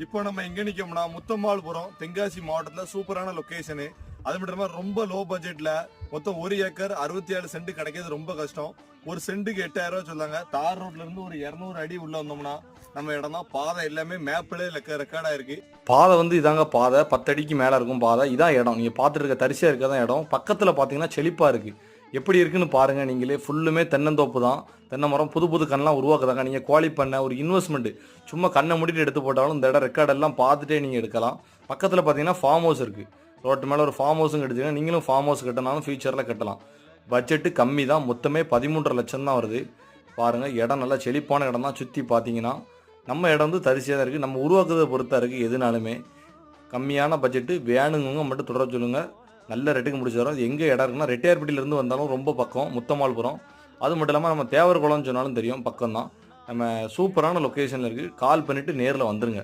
இப்போ நம்ம எங்க நிக்கோம்னா முத்தம்மாள்புரம் தென்காசி மாவட்டத்துல சூப்பரான லொகேஷனு. அது மட்டும் இல்லாம ரொம்ப லோ பட்ஜெட்ல மொத்தம் 1 ஏக்கர் 67 சென்ட் கிடைக்கிறது ரொம்ப கஷ்டம். ஒரு சென்ட்டுக்கு 8000 ரூபாய் சொல்லாங்க. தார் ரோட்ல இருந்து ஒரு 200 அடி உள்ள வந்தோம்னா நம்ம இடம் தான். பாதை எல்லாமே மேப்ல ரெக்கார்டா இருக்கு. பாதை வந்து இதாங்க பாதை 10 அடிக்கு மேலே இருக்கும் பாதை. இதான் இடம், நீங்கள் பார்த்துட்டு இருக்க தரிசியாக இருக்க தான் இடம். பக்கத்தில் பார்த்தீங்கன்னா செழிப்பாக இருக்குது. எப்படி இருக்குன்னு பாருங்கள் நீங்களே. ஃபுல்லுமே தென்னந்தோப்பு தான். தென்னை மரம் புது புது கண்ணெலாம் உருவாக்குதாங்க. நீங்கள் கோழி பண்ண ஒரு இன்வெஸ்ட்மெண்ட்டு சும்மா கண்ணை மூடிட்டு எடுத்து போட்டாலும் இந்த இடம் ரெக்கார்டெல்லாம் பார்த்துட்டே நீங்கள் எடுக்கலாம். பக்கத்தில் பார்த்தீங்கன்னா ஃபார்ம் ஹவுஸ் இருக்குது. ரோட்டு மேலே ஒரு ஃபார்ம் ஹவுஸும் எடுத்தீங்கன்னா நீங்களும் ஃபார்ம் ஹவுஸ் கட்டினாலும் ஃபியூச்சரில் கட்டலாம். பட்ஜெட்டு கம்மி தான். மொத்தமே 13.5 லட்சம் தான் வருது. பாருங்கள் இடம் நல்லா செழிப்பான இடம் தான். சுற்றி பார்த்தீங்கன்னா நம்ம இடம் வந்து தரிசியாக தான் இருக்குது. நம்ம உருவாக்குறதை பொறுத்தா இருக்குது. எதுனாலுமே கம்மியான பட்ஜெட்டு வேணுங்க மட்டும் தொடர சொல்லுங்கள். நல்ல ரேட்டுக்கு முடிச்சு தரோம். எங்கே இடம் இருக்குன்னா ரெட்டியார்பட்டியிலேருந்து வந்தாலும் ரொம்ப பக்கம் முத்தம்மாள்புரம். அது மட்டும் இல்லாமல் நம்ம தேவர் குளம்னு சொன்னாலும் தெரியும், பக்கம் தான். நம்ம சூப்பரான லொக்கேஷனில் இருக்குது. கால் பண்ணிவிட்டு நேரில் வந்துருங்க.